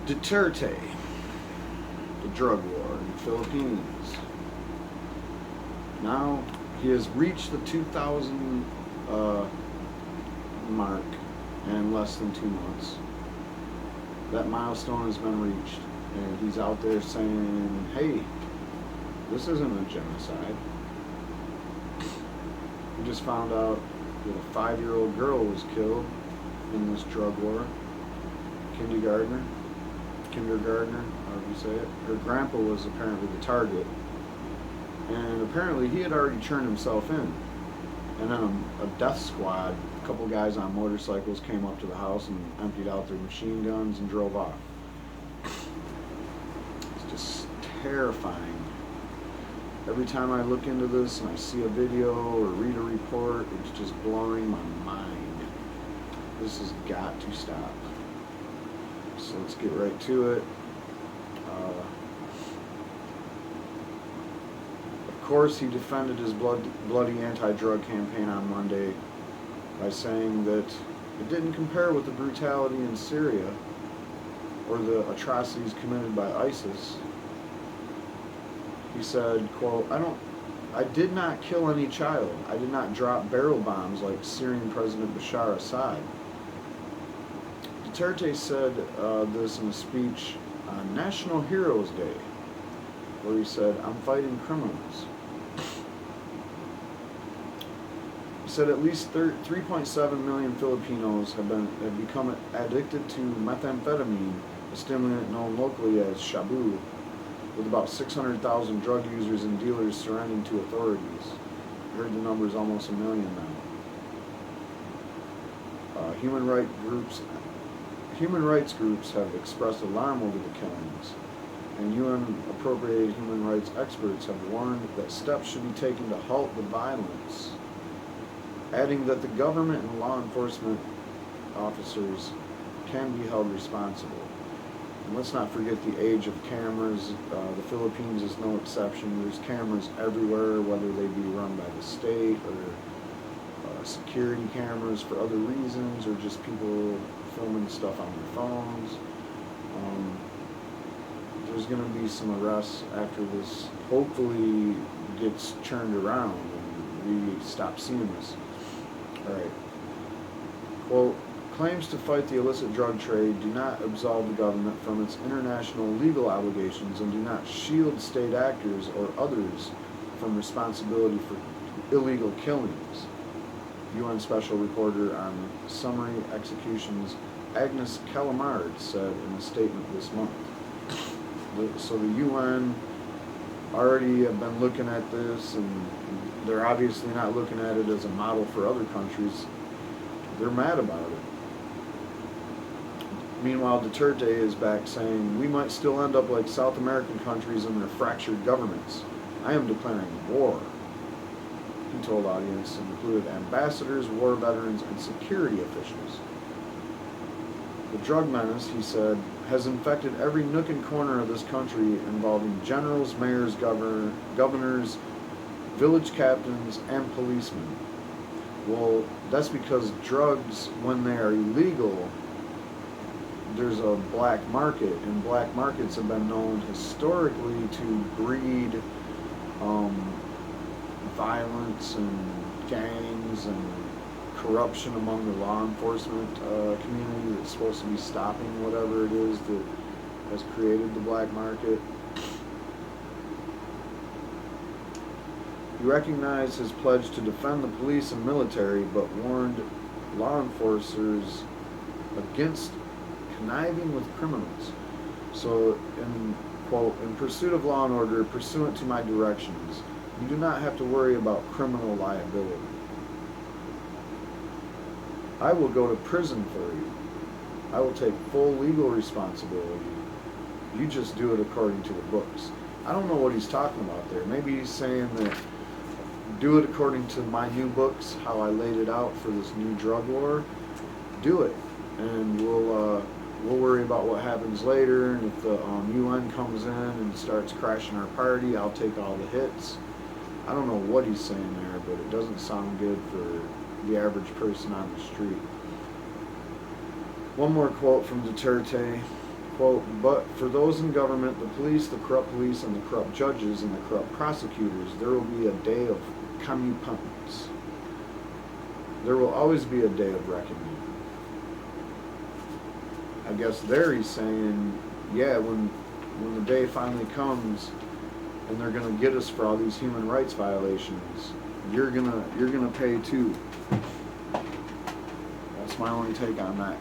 Duterte, the drug war in the Philippines. Now he has reached the 2,000 mark in less than 2 months. That milestone has been reached, and he's out there saying, hey, this isn't a genocide. We just found out that a 5-year-old girl was killed in this drug war. Kindergartner, however you say it. Her grandpa was apparently the target, and apparently he had already turned himself in. And then a death squad, a couple guys on motorcycles, came up to the house and emptied out their machine guns and drove off. It's just terrifying. Every time I look into this and I see a video or read a report, it's just blowing my mind. This has got to stop. So let's get right to it. Of course, he defended his bloody anti-drug campaign on Monday by saying that it didn't compare with the brutality in Syria or the atrocities committed by ISIS. He said, quote, I did not kill any child. I did not drop barrel bombs like Syrian President Bashar Assad. Duterte said this in a speech on National Heroes Day, where he said, I'm fighting criminals. He said at least 3.7 million Filipinos have become addicted to methamphetamine, a stimulant known locally as shabu, with about 600,000 drug users and dealers surrendering to authorities. I heard the number is almost 1 million now. Human rights groups have expressed alarm over the killings, and UN-appropriated human rights experts have warned that steps should be taken to halt the violence, adding that the government and law enforcement officers can be held responsible. And let's not forget the age of cameras. The Philippines is no exception. There's cameras everywhere, whether they be run by the state or security cameras for other reasons, or just people filming stuff on their phones. There's going to be some arrests after this hopefully gets turned around and we stop seeing this. Alright. Quote, claims to fight the illicit drug trade do not absolve the government from its international legal obligations and do not shield state actors or others from responsibility for illegal killings. UN Special Reporter on Summary Executions Agnes Calamard said in a statement this month. So the UN already have been looking at this, and they're obviously not looking at it as a model for other countries. They're mad about it. Meanwhile, Duterte is back saying, we might still end up like South American countries and their fractured governments. I am declaring war. He told audience included ambassadors, war veterans, and security officials. The drug menace, he said, has infected every nook and corner of this country, involving generals, mayors, governors, village captains, and policemen. Well, that's because drugs, when they are illegal, there's a black market, and black markets have been known historically to breed violence and gangs and corruption among the law enforcement community that's supposed to be stopping whatever it is that has created the black market. He recognized his pledge to defend the police and military, but warned law enforcers against conniving with criminals. So, in quote, in pursuit of law and order, pursuant to my directions, you do not have to worry about criminal liability. I will go to prison for you. I will take full legal responsibility. You just do it according to the books. I don't know what he's talking about there. Maybe he's saying that do it according to my new books, how I laid it out for this new drug war. Do it, and we'll worry about what happens later. And if the UN comes in and starts crashing our party, I'll take all the hits. I don't know what he's saying there, but it doesn't sound good for the average person on the street. One more quote from Duterte. Quote, but for those in government, the police, and the corrupt judges, and the corrupt prosecutors, there will be a day of comeuppance. There will always be a day of reckoning. I guess there he's saying, yeah, when the day finally comes and they're gonna get us for all these human rights violations, you're gonna pay too. That's my only take on that.